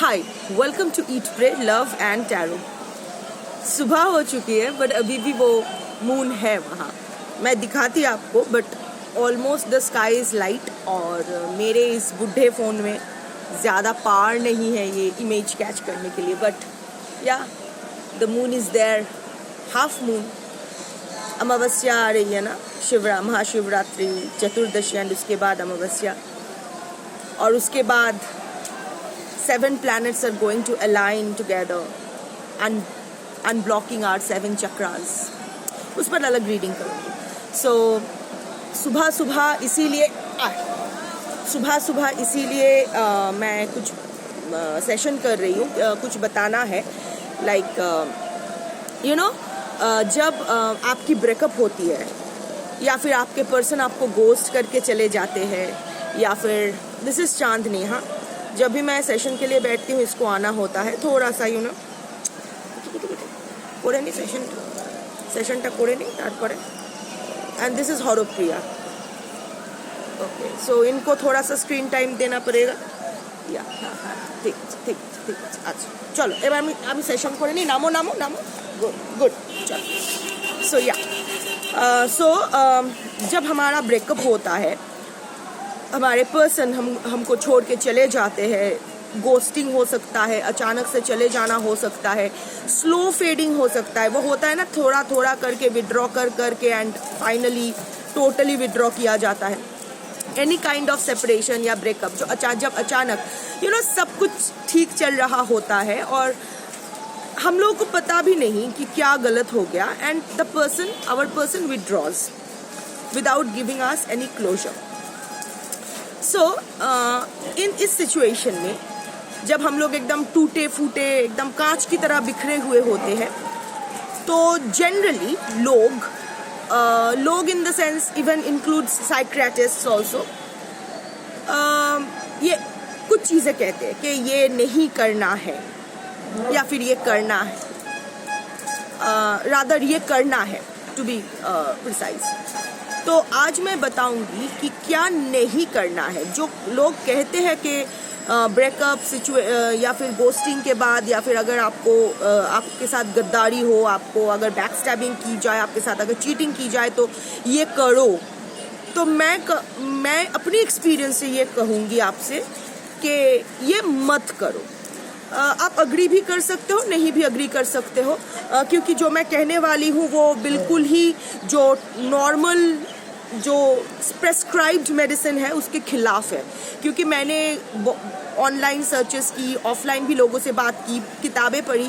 Hi, welcome to eat pray love and tarot. सुबह हो चुकी है बट अभी भी वो मून है वहाँ। मैं दिखाती आपको but almost the sky is light और मेरे इस बुढ़े फ़ोन में ज़्यादा पावर नहीं है ये इमेज कैच करने के लिए, बट या the moon is there, half moon. अमावस्या आ रही है ना, महाशिवरात्रि, चतुर्दशी एंड उसके बाद अमावस्या, और उसके बाद 7 planets are going to align together and unblocking our 7 chakras। उस पर अलग रीडिंग करूँगी। सो सुबह सुबह इसीलिए मैं कुछ सेशन कर रही हूँ, कुछ बताना है। लाइक जब आपकी ब्रेकअप होती है या फिर आपके पर्सन आपको गोस्ट करके चले जाते हैं, या फिर दिस इज़ चांदनी। हाँ, जब भी मैं सेशन के लिए बैठती हूँ इसको आना होता है थोड़ा सा कोरे नहीं सेशन तक कोरे नहीं तारपरे। And this is Horopriya. Okay, so इनको थोड़ा सा स्क्रीन टाइम देना पड़ेगा। या हाँ ठीक अच्छा चलो एबार আমি সেশন করে নি। নামো गुड चलो। सो जब हमारा ब्रेकअप होता है, हमारे पर्सन हमको छोड़ के चले जाते हैं, गोस्टिंग हो सकता है, अचानक से चले जाना हो सकता है, स्लो फेडिंग हो सकता है। वो होता है ना, थोड़ा थोड़ा करके विड्रॉ करके एंड फाइनली टोटली विड्रॉ किया जाता है। एनी काइंड ऑफ सेपरेशन या ब्रेकअप जब अचानक सब कुछ ठीक चल रहा होता है और हम लोगों को पता भी नहीं कि क्या गलत हो गया, and our person withdraws without giving us any closure. So इस सिचुएशन में जब हम लोग एकदम टूटे फूटे, एकदम कांच की तरह बिखरे हुए होते हैं, तो जनरली लोग in the sense even includes psychiatrists also, ये कुछ चीज़ें कहते हैं कि ये नहीं करना है या फिर ये करना है, रादर ये करना है टू बी प्रिसाइज। तो आज मैं बताऊंगी कि क्या नहीं करना है। जो लोग कहते हैं कि ब्रेकअप या फिर गोस्टिंग के बाद, या फिर अगर आपके साथ गद्दारी हो, आपको अगर बैक स्टैबिंग की जाए, आपके साथ अगर चीटिंग की जाए तो ये करो। तो मैं अपनी एक्सपीरियंस से ये कहूँगी आपसे कि ये मत करो। आप अग्री भी कर सकते हो, नहीं भी अग्री कर सकते हो, क्योंकि जो मैं कहने वाली हूँ वो बिल्कुल ही जो नॉर्मल जो प्रेस्क्राइब्ड मेडिसिन है उसके खिलाफ है। क्योंकि मैंने ऑनलाइन सर्चेस की, ऑफलाइन भी लोगों से बात की, किताबें पढ़ी,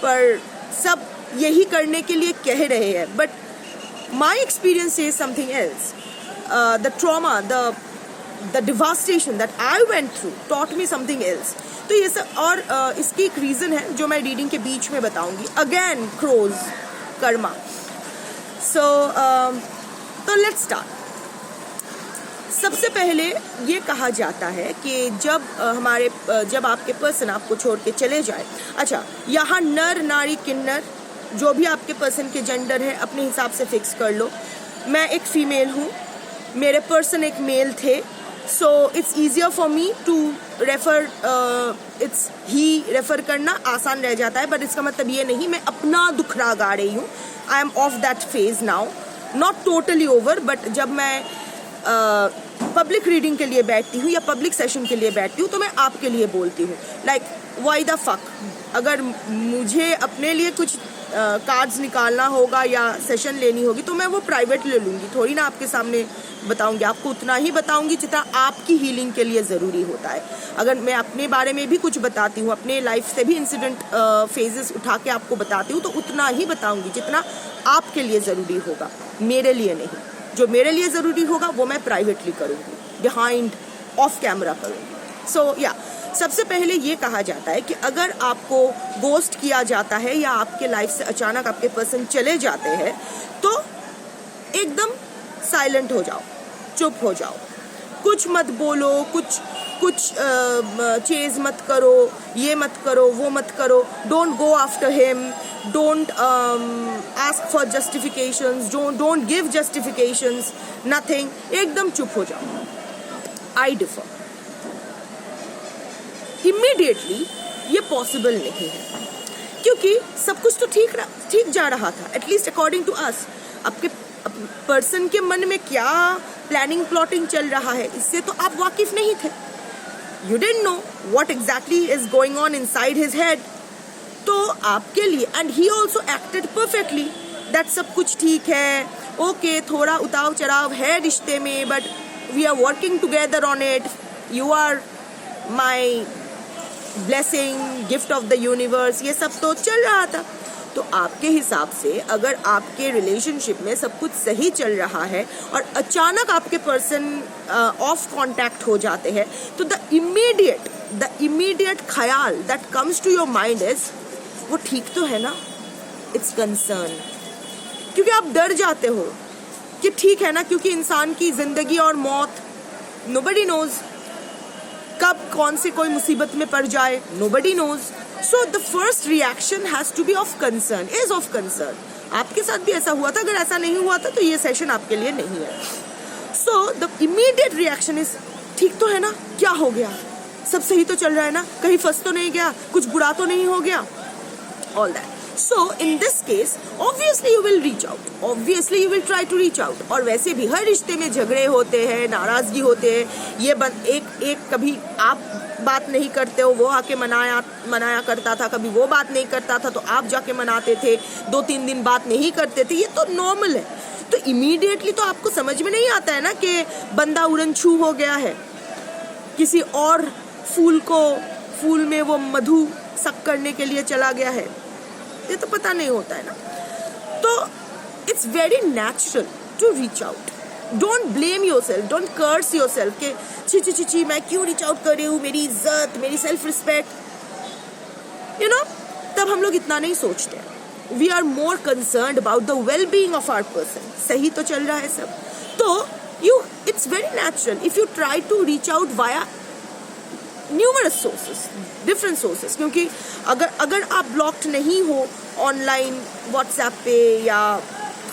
पर सब यही करने के लिए कह रहे हैं, but my experience is something else. The trauma, the devastation that I went through taught me something else. तो ये सब, और इसकी एक रीज़न है जो मैं रीडिंग के बीच में बताऊंगी। अगेन क्रोज कर्मा। तो लेट्स स्टार्ट। सबसे पहले ये कहा जाता है कि जब आपके पर्सन आपको छोड़ के चले जाए, अच्छा यहाँ नर नारी किन्नर जो भी आपके पर्सन के जेंडर है अपने हिसाब से फिक्स कर लो। मैं एक फीमेल हूँ, मेरे पर्सन एक मेल थे, so it's easier for me to refer, it's ही रेफर करना आसान रह जाता है। बट इसका मतलब ये नहीं मैं अपना दुखड़ा गा रही हूँ। I am of that phase now, not totally over, but जब मैं पब्लिक रीडिंग के लिए बैठती हूँ या पब्लिक सेशन के लिए बैठती हूँ तो मैं आपके लिए बोलती हूँ। लाइक व्हाई द फक, अगर मुझे अपने लिए कुछ कार्ड्स निकालना होगा या सेशन लेनी होगी तो मैं वो प्राइवेट ले लूँगी, थोड़ी ना आपके सामने बताऊँगी। आपको उतना ही बताऊँगी जितना आपकी हीलिंग के लिए ज़रूरी होता है। अगर मैं अपने बारे में भी कुछ बताती हूँ, अपने लाइफ से भी इंसिडेंट फेजेस उठा के आपको बताती हूँ, तो उतना ही बताऊँगी जितना आपके लिए ज़रूरी होगा, मेरे लिए नहीं। जो मेरे लिए ज़रूरी होगा वो मैं प्राइवेटली करूँगी, बिहाइंड ऑफ कैमरा करूँगी। सो या सबसे पहले ये कहा जाता है कि अगर आपको गोस्ट किया जाता है या आपके लाइफ से अचानक आपके पर्सन चले जाते हैं तो एकदम साइलेंट हो जाओ, चुप हो जाओ, कुछ मत बोलो, कुछ चेज मत करो, ये मत करो, वो मत करो। Don't go after him, don't ask for justifications, don't give justifications, nothing, एकदम चुप हो जाओ। I differ. Immediately ये पॉसिबल नहीं है, क्योंकि सब कुछ तो ठीक जा रहा था, एटलीस्ट अकॉर्डिंग टू अस। आपके पर्सन के मन में क्या प्लानिंग प्लॉटिंग चल रहा है, इससे तो आप वाकिफ नहीं थे। You didn't know what exactly is going on inside his head. तो आपके लिए, and he also acted perfectly that सब कुछ ठीक है, ओके थोड़ा उतार चढ़ाव है रिश्ते में, but we are working together on it, you are my blessing, gift of the universe, ये सब तो चल रहा था। तो आपके हिसाब से अगर आपके रिलेशनशिप में सब कुछ सही चल रहा है और अचानक आपके पर्सन ऑफ कांटेक्ट हो जाते हैं, तो द इमीडिएट ख्याल that comes to your mind is, वो ठीक तो है ना, इट्स कंसर्न। क्योंकि आप डर जाते हो कि ठीक है ना, क्योंकि इंसान की जिंदगी और मौत नोबडी नोज, कब कौन से कोई मुसीबत में पड़ जाए, nobody knows. So the first reaction has to be of concern, is of concern. आपके साथ भी ऐसा हुआ था, अगर ऐसा नहीं हुआ था तो ये सेशन आपके लिए नहीं है. So the immediate reaction is, ठीक तो है ना, क्या हो गया, सब सही तो चल रहा है ना, कहीं फंस तो नहीं गया, कुछ बुरा तो नहीं हो गया, all that. So in this case, obviously you will reach out, obviously you will try to reach out. और वैसे भी हर रिश्ते में झगड़े होते हैं, नाराजगी होते हैं, ये एक कभी आप बात नहीं करते हो, वो आके मनाया करता था, कभी वो बात नहीं करता था तो आप जाके मनाते थे, 2-3 दिन बात नहीं करते थे, ये तो नॉर्मल है. तो इमीडिएटली तो आपको समझ में नहीं आता है ना कि बंदा उड़न छू हो गया है, किसी और फूल में वो मधु सक करने के लिए चला गया है, ये तो पता नहीं होता है ना. तो it's very natural to reach out. Don't blame yourself, don't curse yourself कि छी मैं क्यों रीच आउट कर रही हूँ, मेरी इज्जत, मेरी सेल्फ रिस्पेक्ट, यू नो. तब हम लोग इतना नहीं सोचते हैं. We are more concerned about the well being of our person. सही तो चल रहा है सब, तो it's very natural if you try to reach out via numerous sources, different sources. क्योंकि अगर आप ब्लॉक्ड नहीं हो ऑनलाइन व्हाट्सएप पे या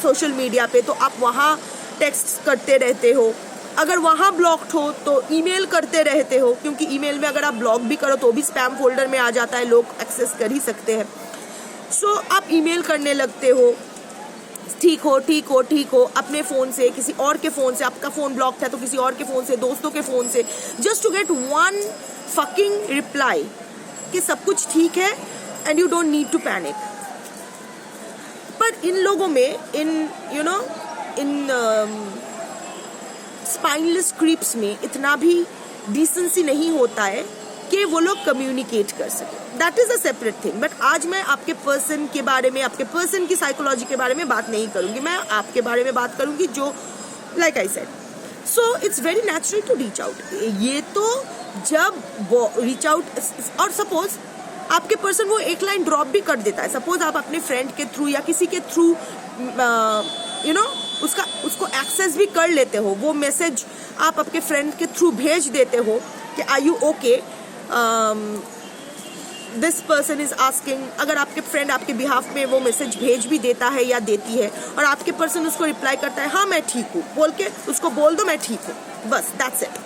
सोशल मीडिया पे, तो आप वहाँ टेक्स्ट करते रहते हो. अगर वहाँ ब्लॉक्ड हो तो ईमेल करते रहते हो, क्योंकि ईमेल में अगर आप ब्लॉक भी करो तो भी स्पैम फोल्डर में आ जाता है, लोग एक्सेस कर ही सकते हैं. सो आप ईमेल करने लगते हो, ठीक हो अपने फ़ोन से, किसी और के फ़ोन से, आपका फ़ोन ब्लॉक है तो किसी और के फ़ोन से, दोस्तों के फ़ोन से, just to get one fucking reply कि सब कुछ ठीक है and you don't need to panic. पर इन लोगों में इन स्पाइनलेस क्रीप्स में इतना भी डिसेंसी नहीं होता है कि वो लोग कम्युनिकेट कर सके. That is a separate thing. But आज मैं आपके पर्सन के बारे में, आपके पर्सन की साइकोलॉजी के बारे में बात नहीं करूंगी, मैं आपके बारे में बात करूंगी जो like I said. So it's very natural to reach out. ये तो जब वो रीच आउट, और सपोज आपके पर्सन वो एक लाइन ड्रॉप भी कर देता है, सपोज आप अपने फ्रेंड के थ्रू या किसी के थ्रू उसको एक्सेस भी कर लेते हो, वो मैसेज आप आपके फ्रेंड के थ्रू भेज देते हो कि are you okay, this person is asking. अगर आपके फ्रेंड आपके बिहाफ में वो मैसेज भेज भी देता है या देती है और आपके पर्सन उसको रिप्लाई करता है हाँ मैं ठीक हूँ बोल के, उसको बोल दो मैं ठीक हूँ, बस दैट्स इट.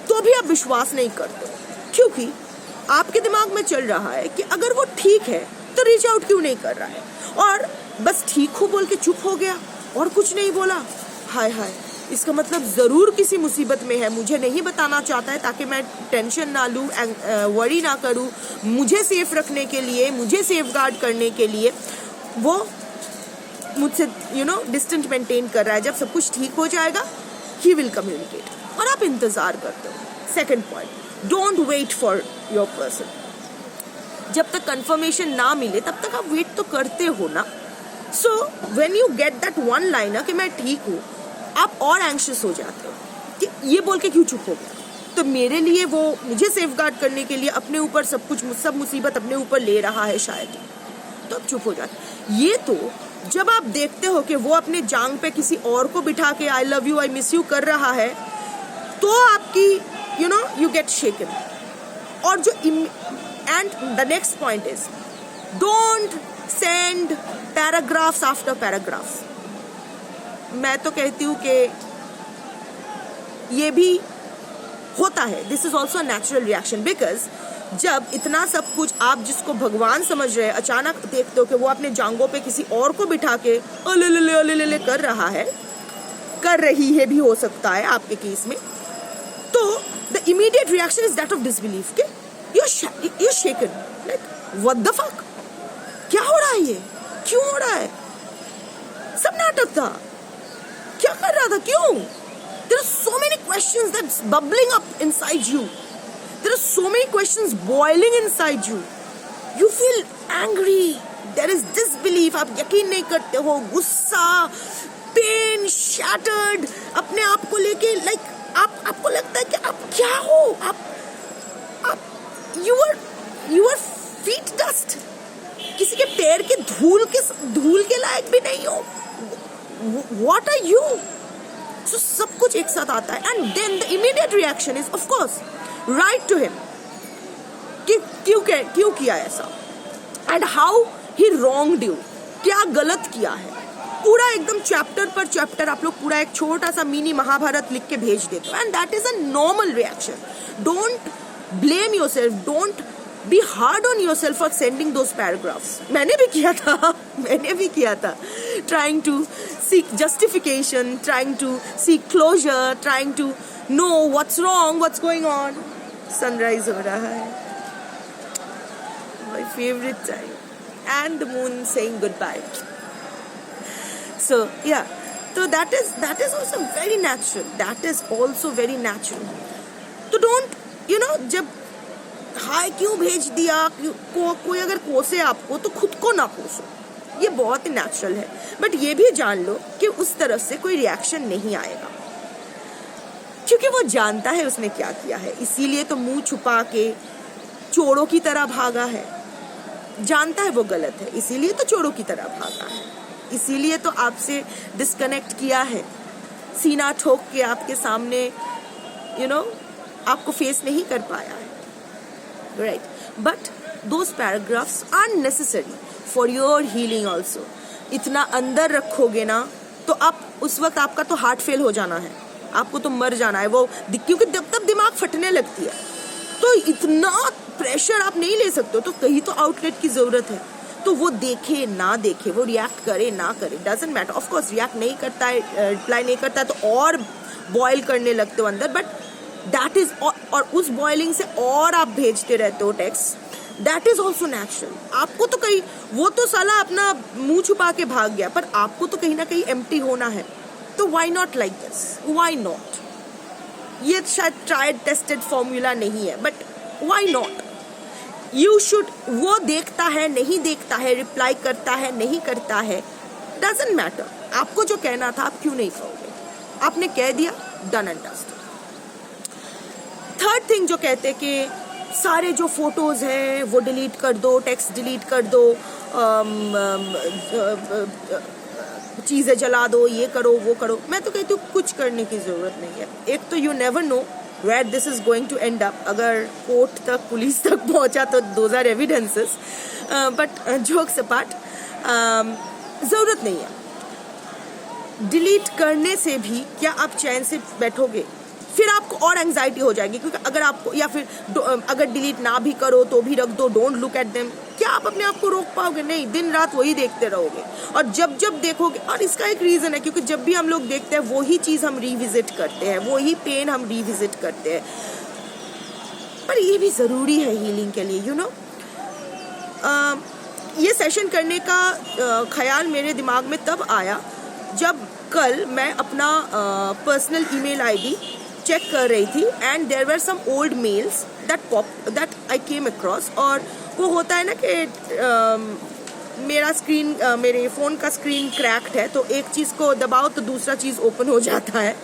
तो भी आप विश्वास नहीं करते, क्योंकि आपके दिमाग में चल रहा है कि अगर वो ठीक है तो रीच आउट क्यों नहीं कर रहा है, और बस ठीक हो बोल के चुप हो गया और कुछ नहीं बोला. हाय इसका मतलब ज़रूर किसी मुसीबत में है, मुझे नहीं बताना चाहता है ताकि मैं टेंशन ना लूँ, वरी ना करूँ, मुझे सेफ रखने के लिए, मुझे सेफ गार्ड करने के लिए वो मुझसे डिस्टेंस मेंटेन कर रहा है. जब सब कुछ ठीक हो जाएगा ही विल कम्युनिकेट, और आप इंतज़ार करते हो. Second point, don't wait for your person. जब तक कंफर्मेशन ना मिले तब तक आप वेट तो करते हो ना. So when you get that one liner कि मैं ठीक हूँ, आप और एंग्शियस हो जाते हो कि ये बोल के क्यों चुप हो गया. तो मेरे लिए वो मुझे सेफगार्ड करने के लिए अपने ऊपर सब मुसीबत अपने ऊपर ले रहा है शायद, तो आप चुप हो जाते. ये तो जब आप देखते हो कि वो अपने जांग पे किसी और को बिठा के I love you I miss you कर रहा है, तो आपकी you get shaken. और जो and the next point is, don't send paragraphs after paragraphs. मैं तो कहती हूँ कि ये भी होता है, this is also a natural reaction, because जब इतना सब कुछ आप जिसको भगवान समझ रहे हैं, अचानक देखते हो कि वो अपने जांघों पे किसी और को बिठा के अले कर रहा है, कर रही है भी हो सकता है आपके केस में, तो the immediate reaction is that of disbelief के you're shaken, like what the fuck, क्या हो रहा है, ये क्यों हो रहा है, सब नाटक था, क्या कर रहा था, क्यों? There are so many questions that's bubbling up inside you. There are so many questions boiling inside you. You feel angry. There is disbelief. आप यकीन नहीं करते हो, गुस्सा, पेन, shattered, अपने आप को लेके like आपको लगता है कि आप क्या हो, आप you are feet dust. किसी के पैर के धूल के लायक भी नहीं हो. What are you? So सब कुछ एक साथ आता है, and then the immediate reaction is of course write to him कि क्यों किया ऐसा, and how he wronged you, क्या गलत किया है. पूरा एकदम चैप्टर पर चैप्टर आप लोग पूरा एक छोटा सा मिनी महाभारत लिख के भेज देते हो, and that is a normal reaction. Don't blame yourself, don't be hard on yourself for sending those paragraphs. मैंने भी किया था trying to seek justification, trying to seek closure, trying to know what's wrong, what's going on. Sunrise हो रहा है, my favorite time, and the moon saying goodbye. So yeah, so that is also very natural. That is also very natural. तो don't, जब हाय क्यों भेज दिया, कोई अगर कोसे आपको तो खुद को ना कोसो, ये बहुत ही नेचुरल है. बट ये भी जान लो कि उस तरफ से कोई रिएक्शन नहीं आएगा, क्योंकि वो जानता है उसने क्या किया है, इसीलिए तो मुंह छुपा के चोरों की तरह भागा है. जानता है वो गलत है, इसीलिए तो चोरों की तरह भागा है, इसीलिए तो आपसे डिस्कनेक्ट किया है, सीना ठोक के आपके सामने आपको फेस नहीं कर पाया है. Right, but those paragraphs are necessary for your healing also. इतना अंदर रखोगे ना तो आप उस वक्त आपका तो हार्ट फेल हो जाना है, आपको तो मर जाना है वो, क्योंकि जब तब दिमाग फटने लगती है तो इतना प्रेशर आप नहीं ले सकते हो, तो कहीं तो आउटलेट की जरूरत है. तो वो देखे ना देखे, वो रिएक्ट करे ना करे, doesn't matter. Of course react नहीं करता है, रिप्लाई नहीं करता है तो और बॉयल करने लगते हो अंदर, बट दैट इज, और उस बॉइलिंग से और आप भेजते रहते हो text, that is also natural. आपको तो कहीं, वो तो साला अपना मुंह छुपा के भाग गया, पर आपको तो कहीं ना कहीं एम्प्टी होना है. तो why not like this, why not? ये शायद ट्राइड टेस्टेड फॉर्मूला नहीं है, but why not? You should, वो देखता है नहीं देखता है, रिप्लाई करता है नहीं करता है, डजंट मैटर. आपको जो कहना था आप क्यों नहीं कहोगे, आपने कह दिया, done and dusted. Third thing जो कहते कि सारे जो फोटोज हैं वो डिलीट कर दो, टेक्स्ट डिलीट कर दो, चीज़ें जला दो, ये करो वो करो. मैं तो कहती हूँ कुछ करने की ज़रूरत नहीं है. एक तो you never know where this is going to end up. अगर कोर्ट तक, पुलिस तक पहुँचा तो those are evidences, but jokes apart, ज़रूरत नहीं है. डिलीट करने से भी क्या आप चैन से बैठोगे? फिर आपको और एंग्जाइटी हो जाएगी, क्योंकि अगर आपको, या फिर अगर डिलीट ना भी करो तो भी रख दो, डोंट लुक एट देम, क्या आप अपने आप को रोक पाओगे? नहीं, दिन रात वही देखते रहोगे. और जब जब देखोगे, और इसका एक रीज़न है, क्योंकि जब भी हम लोग देखते हैं वही चीज़ हम रिविजिट करते हैं, वही पेन हम रिविजिट करते हैं. पर ये भी ज़रूरी है हीलिंग के लिए, ये सेशन करने का ख्याल मेरे दिमाग में तब आया जब कल मैं अपना पर्सनल ईमेल आईडी चेक कर रही थी, and there were some old mails that I came across. और वो होता है ना कि मेरे फ़ोन का स्क्रीन क्रैक्ड है, तो एक चीज़ को दबाओ तो दूसरा चीज़ ओपन हो जाता है.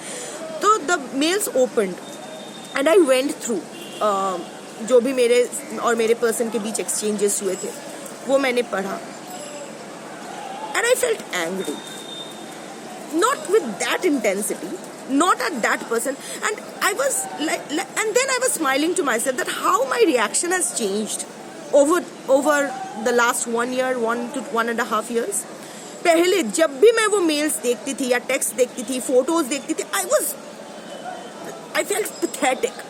तो the mails opened and I went through जो भी मेरे और मेरे पर्सन के बीच एक्सचेंजेस हुए थे, वो मैंने पढ़ा, and I felt angry, not with that intensity, not at that person, and I was like, and then I was smiling to myself that how my reaction has changed over the last 1 year, 1 to 1.5 years. पहले जब भी मैं वो mails देखती थी या text देखती थी, फोटोज देखती थी, I felt pathetic.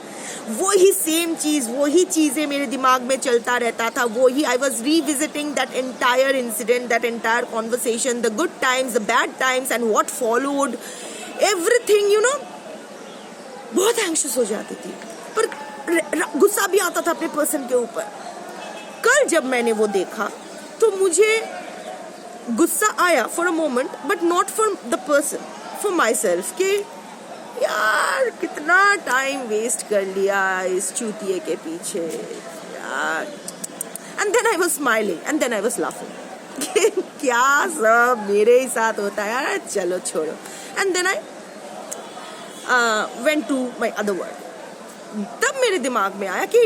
वही सेम चीज़, वही चीज़ें मेरे दिमाग में चलता रहता था, वही I was revisiting that entire incident, that entire conversation, the good times, the bad times and what followed, everything, you know. बहुत एंग्शियस हो जाती थी, पर गुस्सा भी आता था अपने पर्सन के ऊपर. कल जब मैंने वो देखा तो मुझे गुस्सा आया for a moment, but not for the person, for my self, कि यार कितना टाइम वेस्ट कर लिया इस चूतिए के पीछे यार. And then I was smiling and then I was laughing. क्या सब मेरे ही साथ होता है यार, चलो छोड़ो. And then I went to my other world. तब मेरे दिमाग में आया कि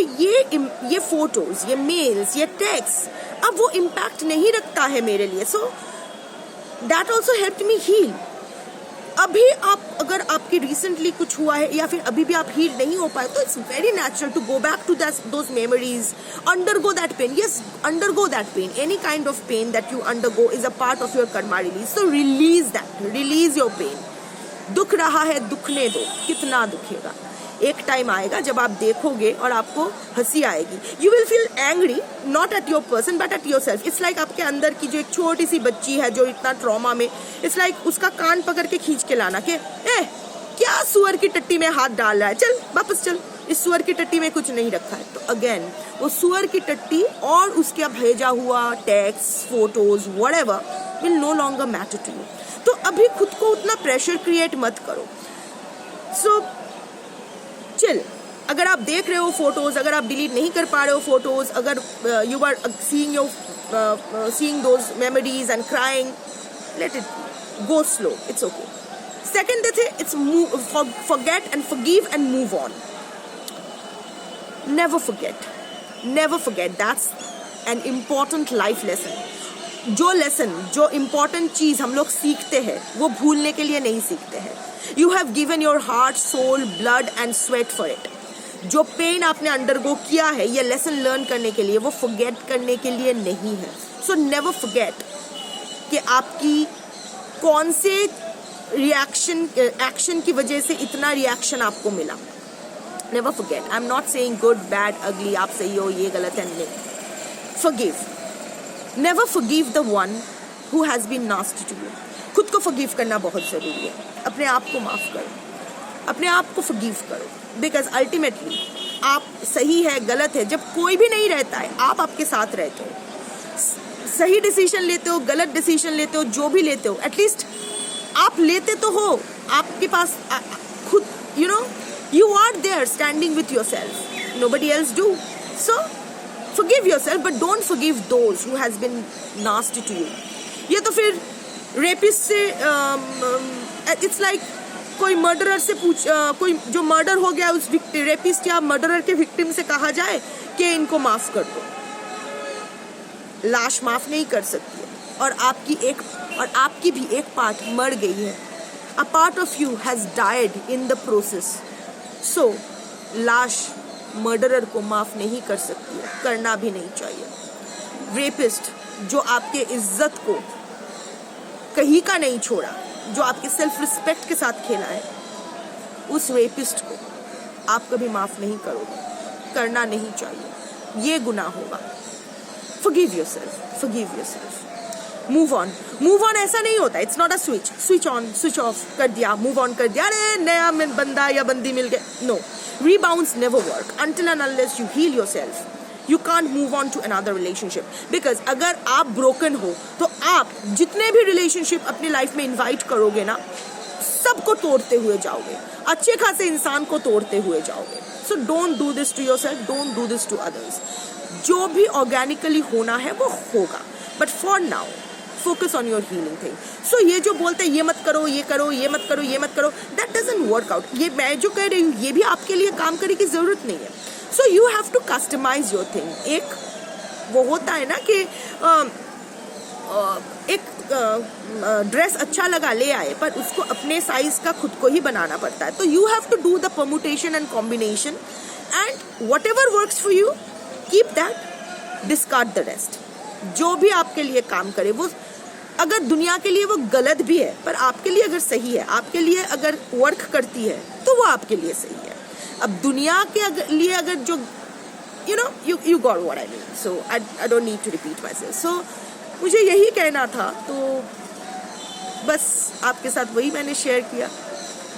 ये फोटोज, ये मेल्स, ये टेक्स्ट अब वो इम्पैक्ट नहीं रखता है मेरे लिए. So that also helped me heal. अभी आप अगर आपकी रिसेंटली कुछ हुआ है या फिर अभी भी आप हील नहीं हो पाए, तो it's very natural to go back to those memories, undergo that pain. Yes, undergo that pain. Any kind of pain that you undergo is a part of your karma release. So release that, release your pain. दुख रहा है, दुखने दो. कितना दुखेगा? एक time आएगा जब आप देखोगे और आपको हंसी आएगी. You will feel angry, not at your person but at your self. It's like आपके अंदर की जो एक छोटी सी बच्ची है जो इतना ट्रॉमा में, इट्स लाइक उसका कान पकड़ के खींच के लाना कि क्या सुअर की टट्टी में हाथ डाल रहा है, चल वापस चल, इस सुअर की टट्टी में कुछ नहीं रखा है. तो अगेन वो सुअर की टट्टी और उसका भेजा हुआ text, photos, whatever will no longer matter to you. तो अभी खुद को उतना प्रेशर क्रिएट मत करो. So chill. अगर आप देख रहे हो फोटोज, अगर आप डिलीट नहीं कर पा रहे हो फोटोज, अगर you are seeing those memories and crying, let it go slow, it's okay. Second thing, it's forget and forgive and move on. Never forget, never forget. That's an important life lesson. जो lesson, जो important चीज़ हम लोग सीखते हैं वो भूलने के लिए नहीं सीखते हैं. You have given your heart, soul, blood and sweat for it. जो पेन आपने अंडरगो किया है ये लेसन लर्न करने के लिए, वो फॉरगेट करने के लिए नहीं है. सो नेवर फॉरगेट कि आपकी कौन से एक्शन की वजह से इतना रिएक्शन आपको मिला. Never forget. I am not saying good, bad, ugly, आप सही हो, ये गलत है, नहीं. Forgive. Never forgive the one who has been nasty to you. खुद को फॉरगिव करना बहुत ज़रूरी है. अपने आप को माफ़ करो, अपने आप को फॉरगिव करो. बिकॉज अल्टीमेटली आप सही है, गलत है, जब कोई भी नहीं रहता है, आप आपके साथ रहते हो, सही डिसीजन लेते हो, गलत डिसीजन लेते हो, जो भी लेते हो, एटलीस्ट आप लेते तो हो. आपके पास खुद, you know, you are there standing with yourself. Nobody else do. So forgive yourself, but don't forgive those who has been nasty to you. ये तो फिर रेपिस्ट से इट्स लाइक कोई मर्डरर से कोई जो मर्डर हो गया उस रेपिस्ट या मर्डरर के विक्टिम से कहा जाए कि इनको माफ कर दो. लाश माफ नहीं कर सकती है, और आपकी भी एक पार्ट मर गई है. A part of you has died in the process. So लाश मर्डरर को माफ नहीं कर सकती है, करना भी नहीं चाहिए. रेपिस्ट जो आपके इज्जत को कहीं का नहीं छोड़ा, जो आपके सेल्फ रिस्पेक्ट के साथ खेला है, उस रेपिस्ट को आप कभी माफ नहीं करोगे, करना नहीं चाहिए, ये गुनाह होगा. Forgive yourself, forgive yourself. Move on. Move on ऐसा नहीं होता, it's not a switch on switch off कर दिया, मूव ऑन कर दिया, अरे नया बंदा या बंदी मिल गए. No, rebounds never work until and unless you heal yourself. You can't move on to another relationship. Because अगर आप broken हो तो आप जितने भी relationship अपनी लाइफ में invite करोगे ना, सबको तोड़ते हुए जाओगे, अच्छे खासे इंसान को तोड़ते हुए जाओगे. So don't do this to yourself, don't do this to others. जो भी organically होना है वो होगा, but for now focus on your healing thing. So ये जो बोलते हैं ये मत करो, ये करो, ये मत करो, ये मत करो, that doesn't work out. ये मैं जो कह रही हूँ ये भी आपके लिए काम करने की ज़रूरत नहीं है. So you have to customize your thing. एक वो होता है ना कि एक ड्रेस अच्छा लगा ले आए, पर उसको अपने साइज का खुद को ही बनाना पड़ता है. तो you have to do the permutation and combination, and whatever works for you, keep that, discard the rest. जो भी आपके लिए काम करे, वो अगर दुनिया के लिए वो गलत भी है पर आपके लिए अगर सही है, आपके लिए अगर वर्क करती है, तो वो आपके लिए सही है. अब दुनिया के लिए अगर जो you got what I mean, so I don't need to repeat myself. So मुझे यही कहना था, तो बस आपके साथ वही मैंने शेयर किया.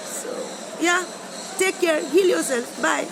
So yeah, take care, heal yourself, bye.